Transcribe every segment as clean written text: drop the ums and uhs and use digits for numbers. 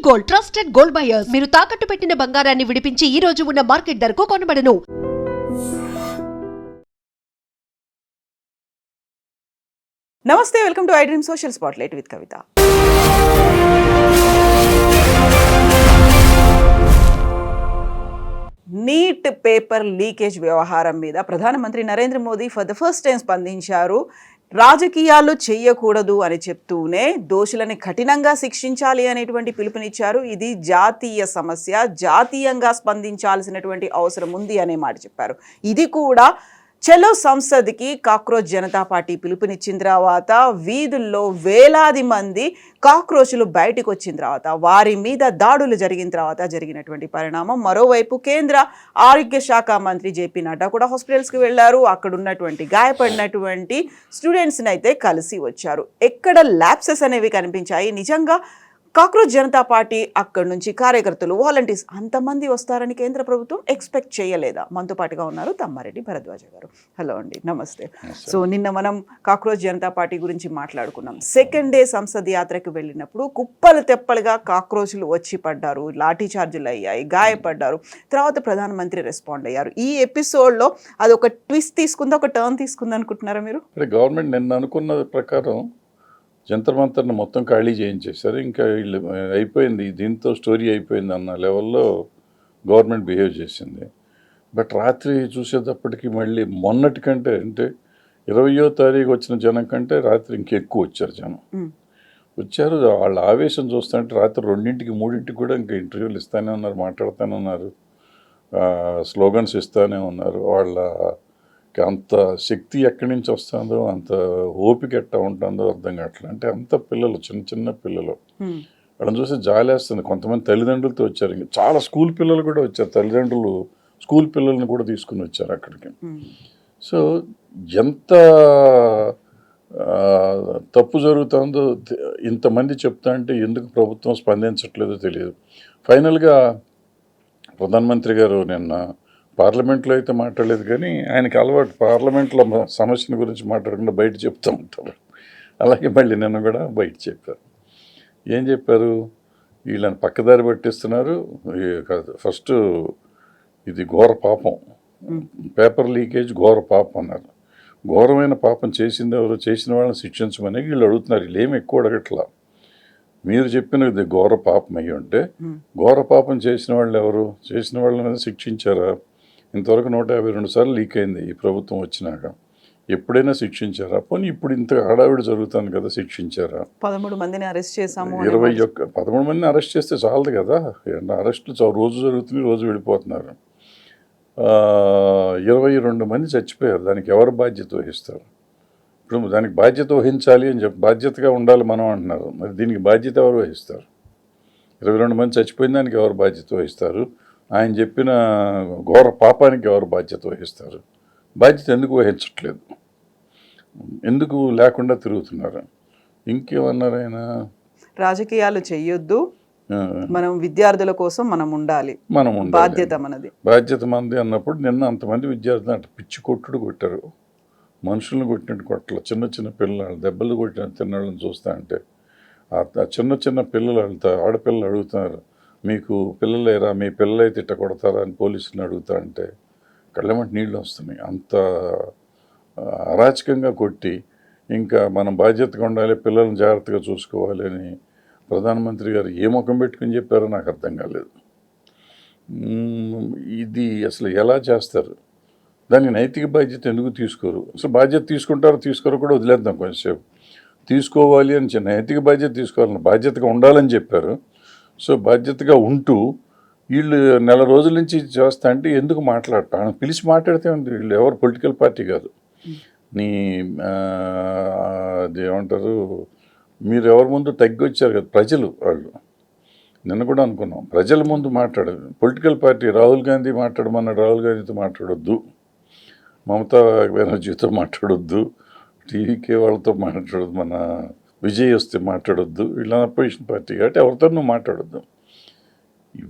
Gold, trusted gold buyers. మీరు తాకట్టు పెట్టిన బంగారాన్ని విడిపించి ఈ రోజు ఉన్న మార్కెట్ ధరకు కొనబడను. నమస్తే, welcome to I dream social spotlight with Kavitha. Neat paper leakage వ్యవహారం మీద ప్రధానమంత్రి Narendra Modi for the first time స్పందించారు. రాజకీయాలు చెయ్యకూడదు అని చెప్తూనే దోషులని కఠినంగా శిక్షించాలి అనేటువంటి పిలుపునిచ్చారు. ఇది జాతీయ సమస్య, జాతీయంగా స్పందించాల్సినటువంటి అవసరం ఉంది అనే మాట చెప్పారు. ఇది కూడా చలో సంసద్కి కాక్రోచ్ జనతా పార్టీ పిలుపునిచ్చిన తర్వాత వీధుల్లో వేలాది మంది కాక్రోచ్లు బయటకు వచ్చిన తర్వాత వారి మీద దాడులు జరిగిన తర్వాత జరిగినటువంటి పరిణామం. మరోవైపు కేంద్ర ఆరోగ్య శాఖ మంత్రి జేపీ నడ్డా కూడా హాస్పిటల్స్కి వెళ్ళారు. అక్కడ ఉన్నటువంటి గాయపడినటువంటి స్టూడెంట్స్ని అయితే కలిసి వచ్చారు. ఎక్కడ ల్యాప్సెస్ అనేవి కనిపించాయి. నిజంగా కాక్రోచ్ జనతా పార్టీ అక్కడి నుంచి కార్యకర్తలు, వాలంటీర్స్ అంతమంది వస్తారని కేంద్ర ప్రభుత్వం ఎక్స్పెక్ట్ చేయలేదా? మనతో పాటుగా ఉన్నారు తమ్మారెడ్డి భరద్వాజ గారు. హలో అండి, నమస్తే. సో నిన్న మనం కాక్రోచ్ జనతా పార్టీ గురించి మాట్లాడుకున్నాం. సెకండ్ డే సంసద్ యాత్రకు వెళ్ళినప్పుడు కుప్పలు తెప్పలుగా కాక్రోచ్లు వచ్చి పడ్డారు, లాఠీ చార్జీలు అయ్యాయి, గాయపడ్డారు. తర్వాత ప్రధానమంత్రి రెస్పాండ్ అయ్యారు. ఈ ఎపిసోడ్లో అది ఒక ట్విస్ట్ తీసుకుంది, ఒక టర్న్ తీసుకుంది అనుకుంటున్నారా మీరు? గవర్నమెంట్ నిన్న అనుకున్న ప్రకారం జంతర్ మంతర్ని మొత్తం ఖాళీ చేయించేశారు. ఇంకా వీళ్ళు అయిపోయింది, దీంతో స్టోరీ అయిపోయింది అన్న లెవెల్లో గవర్నమెంట్ బిహేవ్ చేసింది. బట్ రాత్రి చూసేటప్పటికి మళ్ళీ మొన్నటి కంటే, అంటే 20వ తారీఖు వచ్చిన జనం కంటే రాత్రి ఇంకెక్కువ వచ్చారు జనం. వచ్చారు. వాళ్ళ ఆవేశం చూస్తుంటే రాత్రి 2ంటికి 3ంటికి కూడా ఇంకా ఇంటర్వ్యూలు ఇస్తానే ఉన్నారు, మాట్లాడుతూనే ఉన్నారు, స్లోగన్స్ ఇస్తూనే ఉన్నారు. వాళ్ళ అంత శక్తి ఎక్కడి నుంచి వస్తుందో, అంత ఓపిక ఎట్టా ఉంటుందో అర్థం కావట్లేదు. అంటే అంత పిల్లలు, చిన్న చిన్న పిల్లలు, వాళ్ళని చూసి జాలేస్తుంది. కొంతమంది తల్లిదండ్రులతో వచ్చారు, ఇంకా చాలా స్కూల్ పిల్లలు కూడా వచ్చారు. తల్లిదండ్రులు స్కూల్ పిల్లల్ని కూడా తీసుకుని వచ్చారు అక్కడికి. సో ఎంత తప్పు జరుగుతుందో ఇంతమంది చెప్తా అంటే ఎందుకు ప్రభుత్వం స్పందించట్లేదో తెలియదు. ఫైనల్గా ప్రధానమంత్రి గారు నిన్న పార్లమెంట్లో అయితే మాట్లాడలేదు, కానీ ఆయనకి అలవాటు పార్లమెంట్లో సమస్యల గురించి మాట్లాడకుండా బయట చెప్తూ ఉంటారు. అలాగే మళ్ళీ నిన్న కూడా బయట చెప్పారు. ఏం చెప్పారు? వీళ్ళని పక్కదారి పట్టిస్తున్నారు. ఫస్ట్ ఇది ఘోర పాపం, పేపర్ లీకేజ్ ఘోర పాపం అన్నారు. ఘోరమైన పాపం చేసింది ఎవరు? చేసిన వాళ్ళని శిక్షించమని వీళ్ళు అడుగుతున్నారు. వీళ్ళు ఏమి ఎక్కువ అడగట్లా. మీరు చెప్పినది ఘోర పాపం అయ్యి ఉంటే ఘోర పాపం చేసిన వాళ్ళు ఎవరు? చేసిన వాళ్ళ మీద శిక్షించారా? ఇంతవరకు 152 సార్లు లీక్ అయింది ఈ ప్రభుత్వం వచ్చినాక. ఎప్పుడైనా శిక్షించారా? పోనీ ఇప్పుడు ఇంత హడావిడి జరుగుతుంది కదా, శిక్షించారా? 13 మందిని అరెస్ట్ చేశాము. 13 మందిని అరెస్ట్ చేస్తే చాలదు కదా. అరెస్టులు రోజు జరుగుతున్నాయి, రోజు వెళ్ళిపోతున్నారు. 22 మంది చచ్చిపోయారు. దానికి ఎవరు బాధ్యత వహిస్తారు? ఇప్పుడు దానికి బాధ్యత వహించాలి అని చెప్పి బాధ్యతగా ఉండాలి మనం అంటున్నారు. మరి దీనికి బాధ్యత ఎవరు వహిస్తారు? 22 మంది చచ్చిపోయిన దానికి ఎవరు బాధ్యత వహిస్తారు? ఆయన చెప్పిన ఘోర పాపానికి ఎవరు బాధ్యత వహిస్తారు? బాధ్యత ఎందుకు వహించట్లేదు? ఎందుకు లేకుండా తిరుగుతున్నారు? ఇంకేమన్నారు ఆయన? రాజకీయాలు చెయ్యొద్దు, మనం విద్యార్థుల కోసం మనం ఉండాలి, బాధ్యత మనది, బాధ్యత మనది అన్నప్పుడు నిన్న అంతమంది విద్యార్థులు అంటే పిచ్చి కొట్టుడు కొట్టారు. మనుషులను కొట్టినట్టు కొట్టలు, చిన్న చిన్న పిల్లలు దెబ్బలు కొట్టిన తిన్నాళ్ళని చూస్తా అంటే ఆ చిన్న చిన్న పిల్లలు వెళ్తా, ఆడపిల్లలు అడుగుతున్నారు, మీకు పిల్లలు లేరా, మీ పిల్లలైతే తిట్ట కొడతారా అని పోలీసులను అడుగుతా అంటే కళ్ళెమంటే నీళ్ళు వస్తున్నాయి. అంత అరాచకంగా కొట్టి ఇంకా మనం బాధ్యతగా ఉండాలి, పిల్లల్ని జాగ్రత్తగా చూసుకోవాలి అని ప్రధానమంత్రి గారు ఏ ముఖం పెట్టుకుని చెప్పారో నాకు అర్థం కాలేదు. ఇది అసలు ఎలా చేస్తారు? దానికి నైతిక బాధ్యత ఎందుకు తీసుకోరు? అసలు బాధ్యత తీసుకుంటారో తీసుకోరో కూడా వదిలేద్దాం కొంచెంసేపు. తీసుకోవాలి అని నైతిక బాధ్యత తీసుకోవాలని, బాధ్యతగా ఉండాలని చెప్పారు. సో బాధ్యతగా ఉంటూ వీళ్ళు నెల రోజుల నుంచి చేస్తా అంటే ఎందుకు మాట్లాడతాను? పిలిచి మాట్లాడితే ఉంది. వీళ్ళు ఎవరు పొలిటికల్ పార్టీ కాదు. నీ అది ఏమంటారు, మీరు ఎవరి ముందు తగ్గి వచ్చారు కదా ప్రజలు. వాళ్ళు నిన్న కూడా అనుకున్నాం, ప్రజల ముందు మాట్లాడదు పొలిటికల్ పార్టీ. రాహుల్ గాంధీ మాట్లాడమన్నాడు, రాహుల్ గాంధీతో మాట్లాడొద్దు, మమతా బెనర్జీతో మాట్లాడొద్దు, టీవీకే వాళ్ళతో మాట్లాడొద్దు, మన విజయ్ వస్తే మాట్లాడొద్దు. వీళ్ళ అపోజిషన్ పార్టీ కాబట్టి ఎవరితో నువ్వు మాట్లాడొద్దు.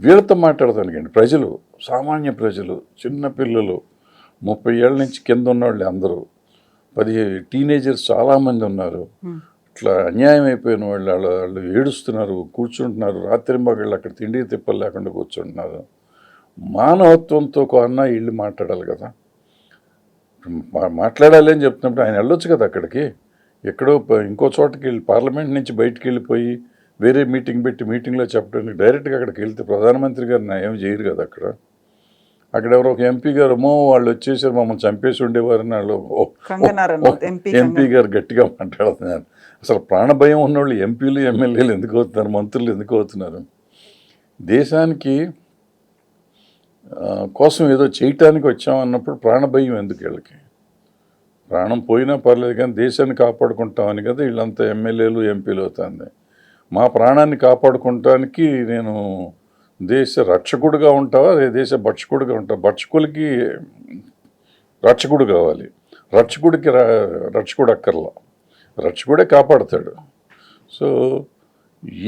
వీళ్ళతో మాట్లాడతానికండి ప్రజలు, సామాన్య ప్రజలు, చిన్నపిల్లలు, 30 ఏళ్ళ నుంచి కింద ఉన్నవాళ్ళు అందరూ, 10 టీనేజర్స్ చాలామంది ఉన్నారు. ఇట్లా అన్యాయం అయిపోయిన వాళ్ళు ఏడుస్తున్నారు, కూర్చుంటున్నారు, రాత్రింబగళ్ళు అక్కడ తిండి తిప్పలు లేకుండా కూర్చుంటున్నారు. మానవత్వంతో కొన్నా వీళ్ళు మాట్లాడాలి కదా, మాట్లాడాలి అని చెప్తున్నప్పుడు ఆయన వెళ్ళొచ్చు కదా అక్కడికి. ఎక్కడో ఇంకో చోటకి వెళ్ళి పార్లమెంట్ నుంచి బయటికి వెళ్ళిపోయి వేరే మీటింగ్ పెట్టి మీటింగ్లో చెప్పడానికి డైరెక్ట్గా అక్కడికి వెళ్తే ప్రధానమంత్రి గారు ఏం చేయరు కదా అక్కడ ఎవరో ఒక ఎంపీ గారు వాళ్ళు వచ్చేసారు మమ్మల్ని చంపేసి ఉండేవారని వాళ్ళు ఎంపీ గారు గట్టిగా మాట్లాడుతున్నారు. అసలు ప్రాణభయం ఉన్నవాళ్ళు ఎంపీలు ఎమ్మెల్యేలు ఎందుకు అవుతున్నారు, మంత్రులు ఎందుకు అవుతున్నారు? దేశానికి కోసం ఏదో చేయటానికి వచ్చామన్నప్పుడు ప్రాణభయం ఎందుకు వీళ్ళకి? ప్రాణం పోయినా పర్లేదు కానీ దేశాన్ని కాపాడుకుంటామని కదా వీళ్ళంతా ఎమ్మెల్యేలు ఎంపీలు అవుతుంది. మా ప్రాణాన్ని కాపాడుకోవటానికి నేను దేశ రక్షకుడుగా ఉంటావా దేశ భక్షకుడుగా ఉంటావా? భక్షకులకి రక్షకుడు కావాలి, రక్షకుడికి రక్షకుడు అక్కర్లా, రక్షకుడే కాపాడుతాడు. సో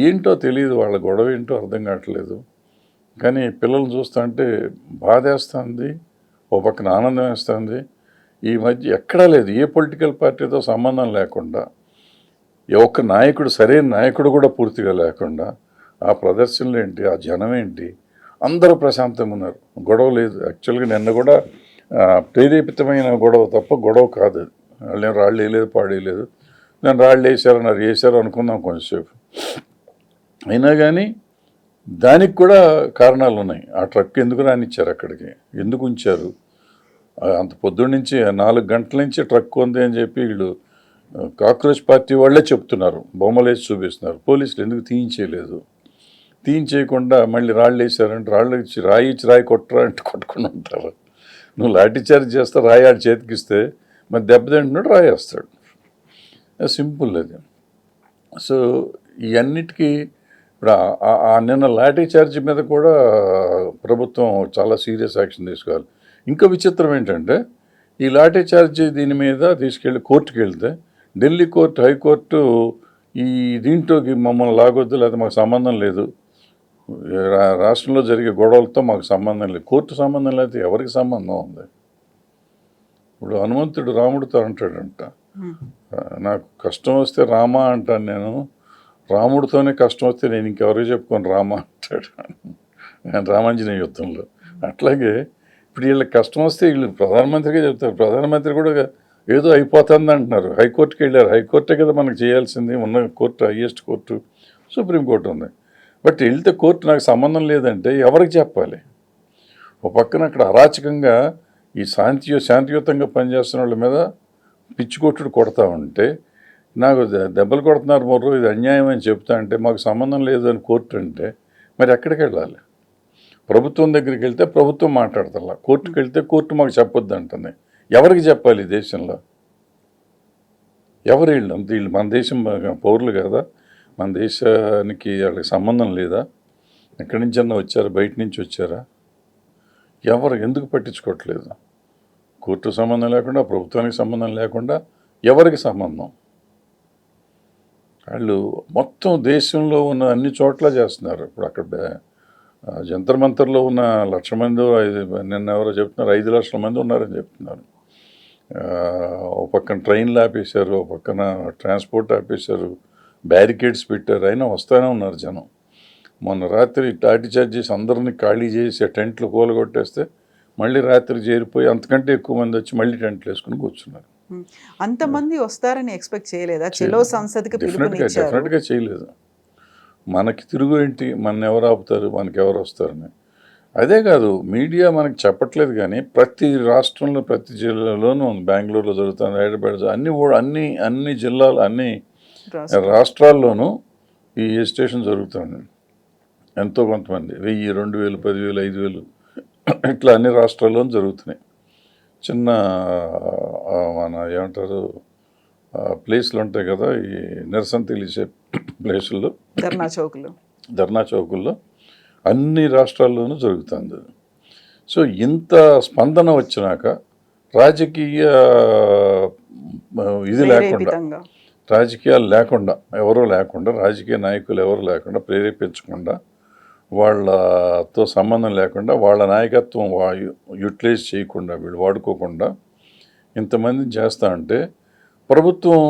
ఏంటో తెలియదు, వాళ్ళ గొడవ ఏంటో అర్థం కావట్లేదు. కానీ పిల్లల్ని చూస్తుంటే బాధేస్తుంది, ఓ పక్కన ఆనందం వేస్తుంది. ఈ మధ్య ఎక్కడా లేదు, ఏ పొలిటికల్ పార్టీతో సంబంధం లేకుండా, ఒక్క నాయకుడు సరైన నాయకుడు కూడా పూర్తిగా లేకుండా ఆ ప్రదర్శనలు ఏంటి, ఆ జనం ఏంటి, అందరూ ప్రశాంతంగా ఉన్నారు, గొడవ లేదు. యాక్చువల్గా నిన్న కూడా ప్రేరేపితమైన గొడవ తప్ప గొడవ కాదు. వాళ్ళు రాళ్ళు వేయలేదు, పాడేయలేదు. నేను రాళ్ళు వేసారు అనుకుందాం కొంచెంసేపు. అయినా కానీ దానికి కూడా కారణాలు ఉన్నాయి. ఆ ట్రక్ ఎందుకు రానిచ్చారు అక్కడికి, ఎందుకు ఉంచారు? అంత పొద్దున్న నుంచి 4 గంటల నుంచి ట్రక్ ఉంది అని చెప్పి వీళ్ళు కాక్రోచ్ పార్టీ వాళ్ళే చెప్తున్నారు, బొమ్మలు వేసి చూపిస్తున్నారు. పోలీసులు ఎందుకు తీయించేయలేదు? తీయించేయకుండా మళ్ళీ రాళ్ళు వేసారంటే రాళ్ళు ఇచ్చి రాయి కొట్టరా అంటే కొట్టుకుని ఉంటారు. నువ్వు లాఠీ చార్జ్ చేస్తా, రాయి ఆడి చేతికిస్తే మరి దెబ్బతింటున్నాడు, రాయేస్తాడు. సింపుల్ అది. సో ఇవన్నిటికీ ఇప్పుడు నిన్న లాఠీ చార్జ్ మీద కూడా ప్రభుత్వం చాలా సీరియస్ యాక్షన్ తీసుకోవాలి. ఇంకా విచిత్రం ఏంటంటే ఈ లాఠీ చార్జ్ దీని మీద తీసుకెళ్ళి కోర్టుకి వెళ్తే ఢిల్లీ కోర్టు, హైకోర్టు ఈ దీంట్లోకి మమ్మల్ని లాగొద్దు, లేకపోతే మాకు సంబంధం లేదు, రాష్ట్రంలో జరిగే గొడవలతో మాకు సంబంధం లేదు. కోర్టు సంబంధం లేకపోతే ఎవరికి సంబంధం ఉంది? ఇప్పుడు హనుమంతుడు రాముడితో అంటాడంట, నాకు కష్టం వస్తే రామా అంటాను నేను, రాముడితోనే కష్టం వస్తే నేను ఇంకెవరికి చెప్పుకొని రామా అంటాడు రామాంజనేయ యుద్ధంలో. అట్లాగే ఇప్పుడు వీళ్ళకి కష్టం వస్తే వీళ్ళు ప్రధానమంత్రిగా చెప్తారు, ప్రధానమంత్రి కూడా ఏదో అయిపోతుంది అంటున్నారు. హైకోర్టుకి వెళ్ళారు, హైకోర్టే కదా మనకు చేయాల్సింది, ఉన్న కోర్టు హైయెస్ట్ కోర్టు సుప్రీంకోర్టు ఉంది. బట్ వెళ్తే కోర్టు నాకు సంబంధం లేదంటే ఎవరికి చెప్పాలి? ఒక పక్కన అక్కడ అరాచకంగా ఈ శాంతియుతంగా పనిచేస్తున్న వాళ్ళ మీద పిచ్చికొట్టుడు కొడతా ఉంటే, నాకు దెబ్బలు కొడుతున్నారు మొర్రు, ఇది అన్యాయం అని చెప్తా అంటే మాకు సంబంధం లేదు అని కోర్టు అంటే మరి ఎక్కడికి వెళ్ళాలి? ప్రభుత్వం దగ్గరికి వెళ్తే ప్రభుత్వం మాట్లాడతా, కోర్టుకు వెళ్తే కోర్టు మాకు చెప్పొద్దు అంటుంది. ఎవరికి చెప్పాలి దేశంలో? ఎవరు వీళ్ళు? అంత వీళ్ళు మన దేశం పౌరులు కదా, మన దేశానికి వాళ్ళకి సంబంధం లేదా? ఎక్కడి నుంచన్నా వచ్చారా, బయట నుంచి వచ్చారా? ఎవరు ఎందుకు పట్టించుకోవట్లేదు? కోర్టు సంబంధం లేకుండా, ప్రభుత్వానికి సంబంధం లేకుండా ఎవరికి సంబంధం? వాళ్ళు మొత్తం దేశంలో ఉన్న అన్ని చోట్ల చేస్తున్నారు. ఇప్పుడు అక్కడ జంతర్ మంతర్లో ఉన్న 1,00,000 మంది, నిన్న ఎవరో చెప్తున్నారు 5 లక్షల మంది ఉన్నారని చెప్తున్నారు. ఒక పక్కన ట్రైన్లు ఆపేశారు, ఒక పక్కన ట్రాన్స్పోర్ట్ ఆపేశారు, బ్యారికేడ్స్ పెట్టారు, అయినా వస్తూనే ఉన్నారు జనం. మొన్న రాత్రి లాఠీ చార్జ్ చేసి అందరినీ ఖాళీ చేసి టెంట్లు కూలగొట్టేస్తే మళ్ళీ రాత్రి చేరిపోయి అంతకంటే ఎక్కువ మంది వచ్చి మళ్ళీ టెంట్లు వేసుకుని కూర్చున్నారు. అంతమంది వస్తారని ఎక్స్పెక్ట్ చేయలేదా? చెలో సంసద్కి డెఫినెట్గా చేయలేదు. మనకి తిరుగు ఏంటి, మన ఎవరు ఆపుతారు, మనకి ఎవరు వస్తారని. అదే కాదు, మీడియా మనకి చెప్పట్లేదు కానీ ప్రతి రాష్ట్రంలో, ప్రతి జిల్లాలోనూ, బెంగళూరులో జరుగుతుంది, హైదరాబాద్, అన్ని జిల్లాలు, అన్ని రాష్ట్రాల్లోనూ ఈ ఎజిటేషన్ జరుగుతుంది. ఎంతో కొంతమంది 1000, 2000, 10,000, 5,000 ఇట్లా అన్ని రాష్ట్రాల్లోనూ జరుగుతున్నాయి. చిన్న మన ఏమంటారు ప్లేస్లు ఉంటాయి కదా, ఈ నిరసన తెలిసే ప్లేసుల్లో, ధర్నా చౌకుల్లో అన్ని రాష్ట్రాల్లోనూ జరుగుతుంది. సో ఇంత స్పందన వచ్చినాక రాజకీయ ఇది లేకుండా, రాజకీయాలు లేకుండా, ఎవరూ లేకుండా, రాజకీయ నాయకులు ఎవరు లేకుండా, ప్రేరేపించకుండా, వాళ్ళతో సంబంధం లేకుండా, వాళ్ళ నాయకత్వం యూటిలైజ్ చేయకుండా, వీళ్ళు వాడుకోకుండా ఇంతమందిని చేస్తా అంటే ప్రభుత్వం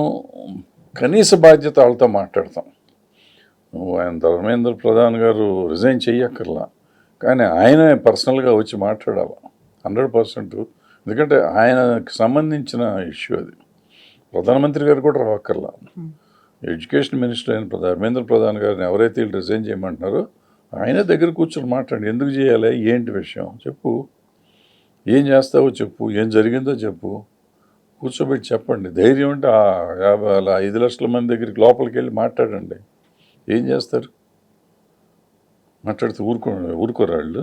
కనీస బాధ్యత వాళ్ళతో మాట్లాడతాం. నువ్వు ఆయన ధర్మేంద్ర ప్రధాన్ గారు రిజైన్ చెయ్యక్కర్లా, కానీ ఆయనే పర్సనల్గా వచ్చి మాట్లాడాలి 100%. ఎందుకంటే ఆయనకు సంబంధించిన ఇష్యూ అది. ప్రధానమంత్రి గారు కూడా రావక్కర్లా. ఎడ్యుకేషన్ మినిస్టర్ అయిన ధర్మేంద్ర ప్రధాన్ గారిని ఎవరైతే వీళ్ళు రిజైన్ చేయమంటున్నారో ఆయనే దగ్గర కూర్చొని మాట్లాడి, ఎందుకు చేయాలి, ఏంటి విషయం చెప్పు, ఏం చేస్తావో చెప్పు, ఏం జరిగిందో చెప్పు, కూర్చోబెట్టి చెప్పండి. ధైర్యం అంటే 5 లక్షల మంది దగ్గరికి లోపలికి వెళ్ళి మాట్లాడండి. ఏం చేస్తారు? మాట్లాడితే ఊరుకోరు వాళ్ళు.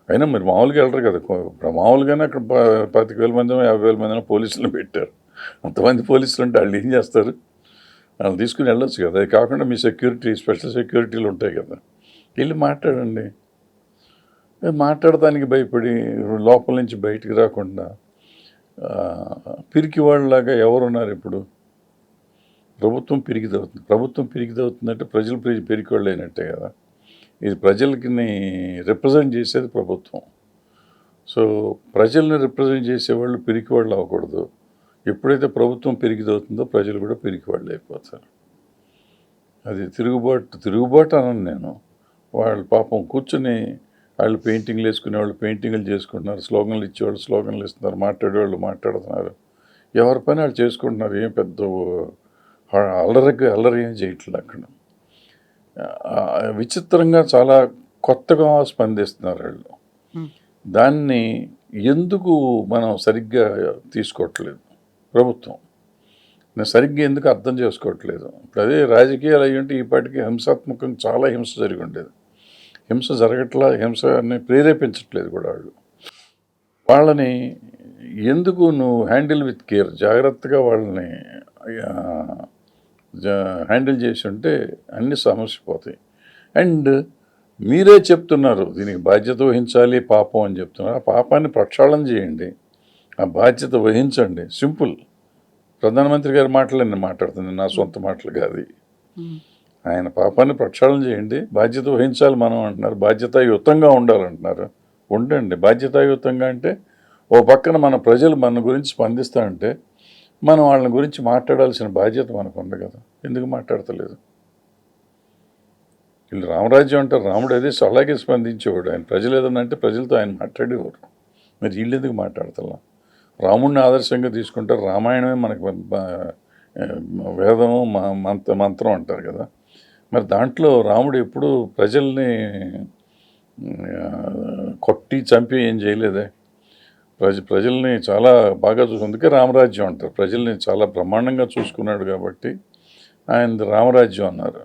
అయినా మరి మామూలుగా వెళ్ళరు కదా. మామూలుగానే అక్కడ 25,000 మందినో 50,000 మందినో పోలీసులు పెట్టారు. అంతమంది పోలీసులు ఉంటే వాళ్ళు ఏం చేస్తారు? వాళ్ళు తీసుకుని వెళ్ళొచ్చు కదా. అది కాకుండా మీ సెక్యూరిటీ, స్పెషల్ సెక్యూరిటీలు ఉంటాయి కదా, వెళ్ళి మాట్లాడండి. మాట్లాడటానికి భయపడి లోపల నుంచి బయటికి రాకుండా పిరికి వాళ్ళలాగా ఎవరున్నారు ఇప్పుడు? ప్రభుత్వం పిరికిదవుతుంది. ప్రభుత్వం పిరికిదవుతుందంటే ప్రజలు పిరికి వాళ్ళు అయినట్టే కదా. ఇది ప్రజలకి రిప్రజెంట్ చేసేది ప్రభుత్వం. సో ప్రజల్ని రిప్రజెంట్ చేసేవాళ్ళు పిరికి వాళ్ళు అవ్వకూడదు. ఎప్పుడైతే ప్రభుత్వం పిరికిదవుతుందో ప్రజలు కూడా పిరికి వాళ్ళు అయిపోతారు. అది తిరుగుబాటు అనను నేను. వాళ్ళు పాపం కూర్చుని వాళ్ళు పెయింటింగ్లు వేసుకునే వాళ్ళు పెయింటింగ్లు చేసుకుంటున్నారు, స్లోగన్లు ఇచ్చేవాళ్ళు స్లోగన్లు ఇస్తున్నారు, మాట్లాడేవాళ్ళు మాట్లాడుతున్నారు, ఎవరి పని వాళ్ళు చేసుకుంటున్నారు. ఏం పెద్ద అల్లరి ఏం చేయట్లేదు అక్కడ. విచిత్రంగా చాలా కొత్తగా స్పందిస్తున్నారు వాళ్ళు. దాన్ని ఎందుకు మనం సరిగ్గా తీసుకోవట్లేదు ప్రభుత్వం? నేను సరిగ్గా ఎందుకు అర్థం చేసుకోవట్లేదు? ఇప్పుడు అదే రాజకీయాలు అయ్యి ఉంటే ఈ పాటికి హింసాత్మకంగా చాలా హింస జరిగి ఉండేది. హింస జరగట్లా, హింసని ప్రేరేపించట్లేదు కూడా వాళ్ళు. వాళ్ళని ఎందుకు నువ్వు హ్యాండిల్ విత్ కేర్, జాగ్రత్తగా వాళ్ళని హ్యాండిల్ చేసి ఉంటే అన్ని సమస్య పోతాయి. అండ్ మీరే చెప్తున్నారు దీనికి బాధ్యత వహించాలి పాపం అని చెప్తున్నారు. ఆ పాపాన్ని ప్రక్షాళన చేయండి, ఆ బాధ్యత వహించండి. సింపుల్. ప్రధానమంత్రి గారి మాటలు నేను మాట్లాడుతుంది, నా సొంత మాటలు కాదు. ఆయన పాపాన్ని ప్రక్షాళన చేయండి, బాధ్యత వహించాలి మనం అంటున్నారు. బాధ్యతాయుతంగా ఉండాలంటున్నారు. ఉండండి బాధ్యతాయుతంగా. అంటే ఓ పక్కన మన ప్రజలు మన గురించి స్పందిస్తారంటే మనం వాళ్ళని గురించి మాట్లాడాల్సిన బాధ్యత మనకు ఉంది కదా. ఎందుకు మాట్లాడతలేదు? వీళ్ళు రామరాజ్యం అంటారు, రాముడు అదే అలాగే స్పందించేవాడు. ఆయన ప్రజలు ఏదన్నా అంటే ప్రజలతో ఆయన మాట్లాడేవారు. మరి వీళ్ళు ఎందుకు మాట్లాడతలా? రాముడిని ఆదర్శంగా తీసుకుంటారు. రామాయణమే మనకు వేదము మంత్రం అంటారు కదా. మరి దాంట్లో రాముడు ఎప్పుడు ప్రజల్ని కొట్టి చంపి ఏం చేయలేదే. ప్రజల్ని చాలా బాగా అందుకే రామరాజ్యం అంటారు. ప్రజల్ని చాలా బ్రహ్మాండంగా చూసుకున్నాడు కాబట్టి ఆయన రామరాజ్యం అన్నారు.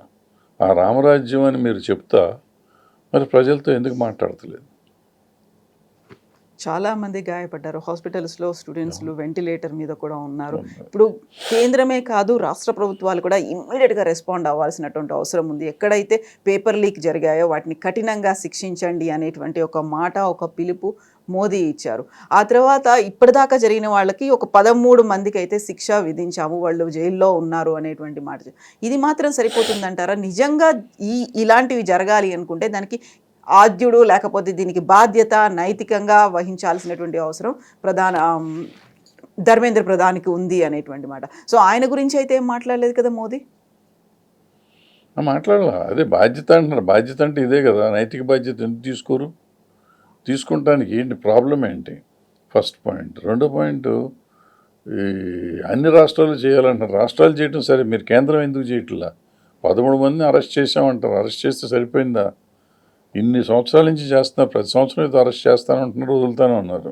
ఆ రామరాజ్యం అని మీరు చెప్తా మరి ప్రజలతో ఎందుకు మాట్లాడతలేదు? చాలామంది గాయపడ్డారు. హాస్పిటల్స్లో స్టూడెంట్స్లు వెంటిలేటర్ మీద కూడా ఉన్నారు. ఇప్పుడు కేంద్రమే కాదు, రాష్ట్ర ప్రభుత్వాలు కూడా ఇమ్మీడియట్గా రెస్పాండ్ అవ్వాల్సినటువంటి అవసరం ఉంది. ఎక్కడైతే పేపర్ లీక్ జరిగాయో వాటిని కఠినంగా శిక్షించండి అనేటువంటి ఒక మాట, ఒక పిలుపు మోదీ ఇచ్చారు. ఆ తర్వాత ఇప్పటిదాకా జరిగిన వాళ్ళకి ఒక 13 మందికి అయితే శిక్ష విధించాము, వాళ్ళు జైల్లో ఉన్నారు అనేటువంటి మాట. ఇది మాత్రం సరిపోతుందంటారా? నిజంగా ఇలాంటివి జరగాలి అనుకుంటే దానికి ఆద్యుడు లేకపోతే దీనికి బాధ్యత నైతికంగా వహించాల్సినటువంటి అవసరం ధర్మేంద్ర ప్రధానికి ఉంది అనేటువంటి మాట. సో ఆయన గురించి అయితే ఏం మాట్లాడలేదు కదా మోదీ. మాట్లాడాల. అదే బాధ్యత అంటున్నారు. బాధ్యత అంటే ఇదే కదా. నైతిక బాధ్యత ఎందుకు తీసుకోరు? తీసుకుంటానికి ఏంటి ప్రాబ్లం ఏంటి? First point. రెండో పాయింట్, ఈ అన్ని రాష్ట్రాలు చేయాలంటారు. రాష్ట్రాలు చేయటం సరే, మీరు కేంద్రం ఎందుకు చేయట్లా? 13 మందిని అరెస్ట్ చేసామంటారు. అరెస్ట్ చేస్తే సరిపోయిందా? ఇన్ని సంవత్సరాల నుంచి చేస్తున్నారు. ప్రతి సంవత్సరం అయితే అరెస్ట్ చేస్తానంటున్నారు, వదులుతానే ఉన్నారు.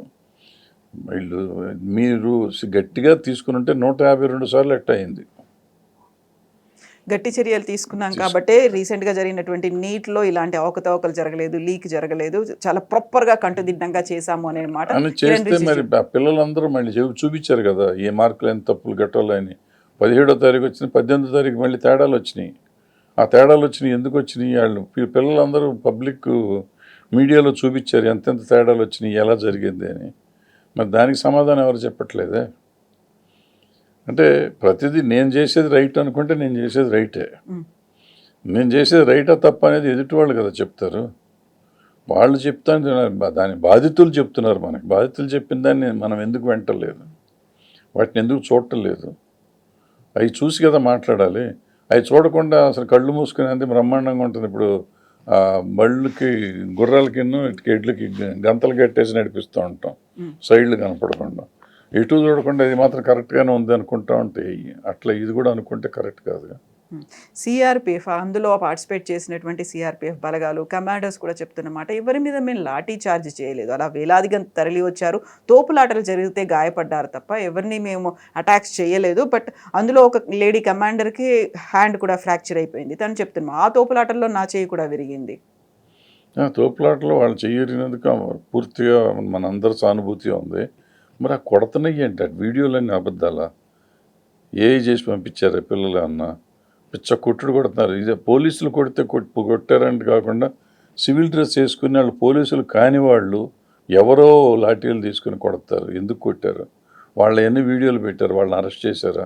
వీళ్ళు మీరు గట్టిగా తీసుకుని ఉంటే 152 సార్లు ఎట్ట అయింది. గట్టి చర్యలు తీసుకున్నాం కాబట్టి రీసెంట్గా జరిగినటువంటి నీట్లో ఇలాంటి అవకతవకలు జరగలేదు, లీక్ జరగలేదు, చాలా ప్రాపర్గా కంటుదిడ్డంగా చేశాము అనే మాట అని చేస్తే మరి పిల్లలందరూ మళ్ళీ చూపించారు కదా ఏ మార్కులు ఎంత తప్పులు గట్టాలని. 17వ తారీఖు వచ్చినాయి, 18వ తారీఖు మళ్ళీ తేడాలు వచ్చినాయి. ఆ తేడాలు వచ్చినాయి ఎందుకు వచ్చినాయి? వాళ్ళు పిల్లలందరూ పబ్లిక్ మీడియాలో చూపించారు ఎంతెంత తేడాలు వచ్చినాయి, ఎలా జరిగింది అని. మరి దానికి సమాధానం ఎవరు చెప్పట్లేదే. అంటే ప్రతిదీ నేను చేసేది రైట్ అనుకుంటే నేను చేసేది రైటే. నేను చేసేది రైటా తప్ప అనేది ఎదుటి వాళ్ళు కదా చెప్తారు. వాళ్ళు చెప్తాను, దాని బాధితులు చెప్తున్నారు మనకి. బాధితులు చెప్పిన దాన్ని మనం ఎందుకు వెంటలేదు, వాటిని ఎందుకు చూడటం లేదు? అవి చూసి కదా మాట్లాడాలి. అవి చూడకుండా అసలు కళ్ళు మూసుకుని అంతే బ్రహ్మాండంగా ఉంటుంది. ఇప్పుడు బళ్ళకి గుర్రాలకి ఎడ్లకి గంతలు కట్టేసి నడిపిస్తూ ఉంటాం, సైడ్లు కనపడకుండా. ఎటు చూడకుండా ఇది మాత్రం కరెక్ట్గానే ఉంది అనుకుంటా ఉంటే అట్లా ఇది కూడా అనుకుంటే కరెక్ట్ కాదుగా. సిఆర్పిఎఫ్ అందులో పార్టిసిపేట్ చేసినటువంటి సిఆర్పిఎఫ్ బలగాలు కమాండర్స్ కూడా చెప్తున్నమాట, ఎవరి మీద మేము లాఠీ చార్జ్ చేయలేదు, అలా వేలాదిగా తరలి వచ్చారు, తోపులాటలు జరిగితే గాయపడ్డారు తప్ప ఎవరిని మేము అటాక్స్ చేయలేదు. బట్ అందులో ఒక లేడీ కమాండర్కి హ్యాండ్ కూడా ఫ్రాక్చర్ అయిపోయింది తను చెప్తున్నాం, ఆ తోపులాటల్లో నా చేయి కూడా విరిగింది. తోపులాటలో వాళ్ళు చెయ్యరినందుకు పూర్తిగా మనందరి సానుభూతి ఉంది. మరి ఆ కొడతనయ్యి ఏంటి, వీడియోలన్నీ అబద్ధాలా? ఏ చేసి పంపించారు పిల్లలు అన్న పిచ్చ కొట్టుడు కొడుతున్నారు. ఇదే పోలీసులు కొడితే కొట్టారంటే కాకుండా సివిల్ డ్రెస్ వేసుకుని వాళ్ళు పోలీసులు కాని వాళ్ళు ఎవరో లాఠీలు తీసుకుని కొడతారు. ఎందుకు కొట్టారు? వాళ్ళు ఎన్ని వీడియోలు పెట్టారు, వాళ్ళని అరెస్ట్ చేశారా?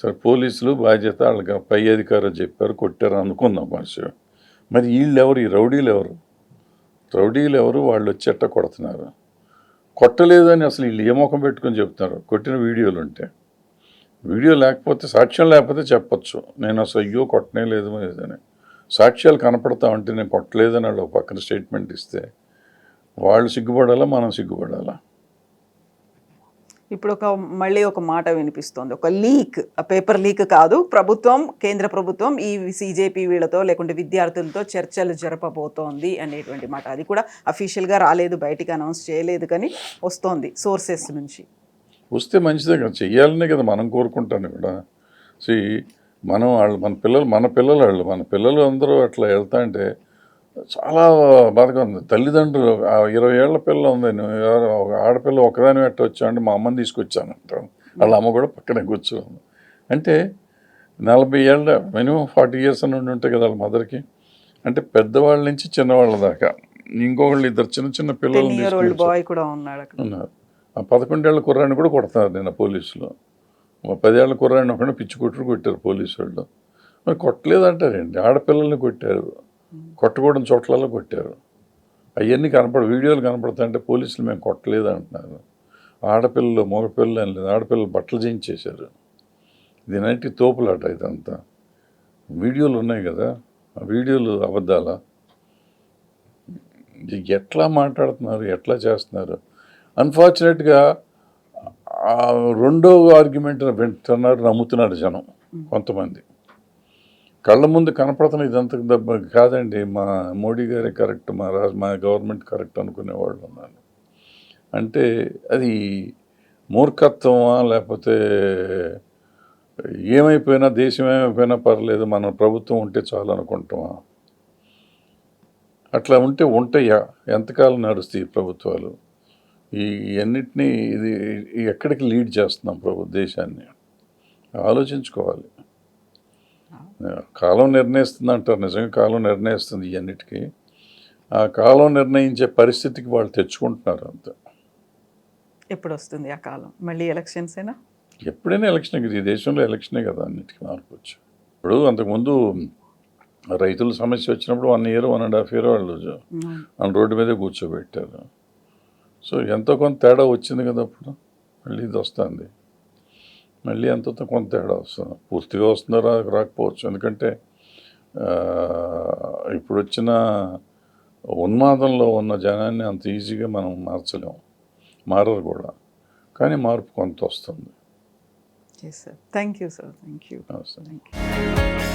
సరే పోలీసులు బాధ్యత, వాళ్ళకి పై అధికారులు చెప్పారు కొట్టారు అనుకుందాం మనిషి. మరి వీళ్ళు ఎవరు, ఈ రౌడీలు ఎవరు? రౌడీలు ఎవరు? వాళ్ళు వచ్చేట కొడుతున్నారు. కొట్టలేదని అసలు వీళ్ళు ఏ ముఖం పెట్టుకొని చెప్తున్నారు? కొట్టిన వీడియోలు ఉంటే, వీడియో లేకపోతే సాక్ష్యం లేకపోతే చెప్పచ్చు నేను అసలు అయ్యో కొట్టనే లేదు అని. సాక్ష్యాలు కనపడతా ఉంటే నేను కొట్టలేదని వాళ్ళు పక్కన స్టేట్మెంట్ ఇస్తే వాళ్ళు సిగ్గుపడాలా, మనం సిగ్గుపడాలా? ఇప్పుడు మళ్ళీ ఒక మాట వినిపిస్తోంది, ఒక లీక్, పేపర్ లీక్ కాదు, ప్రభుత్వం, కేంద్ర ప్రభుత్వం ఈ సిజేపీ వీళ్ళతో లేకుంటే విద్యార్థులతో చర్చలు జరపబోతోంది అనేటువంటి మాట. అది కూడా అఫీషియల్గా రాలేదు, బయటికి అనౌన్స్ చేయలేదు, కానీ వస్తోంది సోర్సెస్ నుంచి. వస్తే మంచిదే కదా, చెయ్యాలనే కదా మనం కోరుకుంటాను కూడా. మనం వాళ్ళు మన పిల్లలు అందరూ అట్లా వెళ్తా అంటే చాలా బాధగా ఉంది. తల్లిదండ్రులు 20 ఏళ్ల పిల్ల ఉంది, ఒక ఆడపిల్ల ఒకదాని వెంట వచ్చామంటే మా అమ్మని తీసుకొచ్చాను అంటాను. వాళ్ళ అమ్మ కూడా పక్కనే కూర్చోంది. అంటే 40 ఏళ్ళ మినిమం 40 years అని ఉంటాయి కదా వాళ్ళ మదర్కి. అంటే పెద్దవాళ్ళ నుంచి చిన్నవాళ్ళ దాకా ఇంకొకళ్ళు ఇద్దరు చిన్న పిల్లలు బాయ్ కూడా ఉన్నారు. ఆ 11 ఏళ్ల కుర్రాన్ని కూడా కొడుతున్నారు నిన్న పోలీసులు. 10 ఏళ్ల కుర్రాన్ని ఒకటి పిచ్చి కొట్టారు పోలీసు వాళ్ళు. మరి కొట్టలేదంటారండి, ఆడపిల్లల్ని కొట్టారు, కొట్టకూడని చోట్లలో కొట్టారు. అవన్నీ వీడియోలు కనపడతాయంటే పోలీసులు మేము కొట్టలేదు అంటున్నారు. ఆడపిల్లలు మగపిల్లలు అని లేదు, ఆడపిల్లలు బట్టలు చేయించేశారు. దీనంటే తోపులాట ఇదంతా. వీడియోలు ఉన్నాయి కదా, ఆ వీడియోలు అబద్ధాలా? ఎట్లా మాట్లాడుతున్నారు, ఎట్లా చేస్తున్నారు? అన్ఫార్చునేట్గా రెండో ఆర్గ్యుమెంట్ వింటున్నారు, నమ్ముతున్నారు జనం. కొంతమంది కళ్ళ ముందు కనపడుతున్న ఇదంతా కాదండి, మా మోడీ గారే కరెక్ట్, మా గవర్నమెంట్ కరెక్ట్ అనుకునేవాళ్ళు ఉన్నారు. అంటే అది మూర్ఖత్వమా, లేకపోతే ఏమైపోయినా దేశం ఏమైపోయినా పర్లేదు మన ప్రభుత్వం ఉంటే చాలు అనుకుంటామా? అట్లా ఉంటే ఉంటాయా? ఎంతకాలం నడుస్తాయి ఈ ప్రభుత్వాలు? ఈ అన్నిటినీ ఇది ఎక్కడికి లీడ్ చేస్తున్నాం దేశాన్ని ఆలోచించుకోవాలి. కాలం నిర్ణయిస్తుంది అంటారు, నిజంగా కాలం నిర్ణయిస్తుంది ఈ అన్నిటికీ. ఆ కాలం నిర్ణయించే పరిస్థితికి వాళ్ళు తెచ్చుకుంటున్నారు అంతే. ఎప్పుడు వస్తుంది ఆ కాలం? మళ్ళీ ఎలక్షన్స్ అయినా? ఎప్పుడైనా ఎలక్షనే కదా, ఈ దేశంలో ఎలక్షనే కదా, అన్నిటికీ మార్పు వచ్చు. ఇప్పుడు అంతకుముందు రైతుల సమస్య వచ్చినప్పుడు 1 year 1.5 year వాళ్ళు రోడ్డు మీదే కూర్చోబెట్టారు. సో ఎంతో కొంత తేడా వచ్చింది కదా అప్పుడు. మళ్ళీ ఇది వస్తుంది, మళ్ళీ ఎంతో కొంత తేడా వస్తుంది. పూర్తిగా వస్తుందో రాకపోవచ్చు, ఎందుకంటే ఇప్పుడు వచ్చిన ఉన్మాదంలో ఉన్న జనాన్ని అంత ఈజీగా మనం మార్చలేము, మారరు కూడా. కానీ మార్పు కొంత వస్తుంది. Thank you sir. Thank you.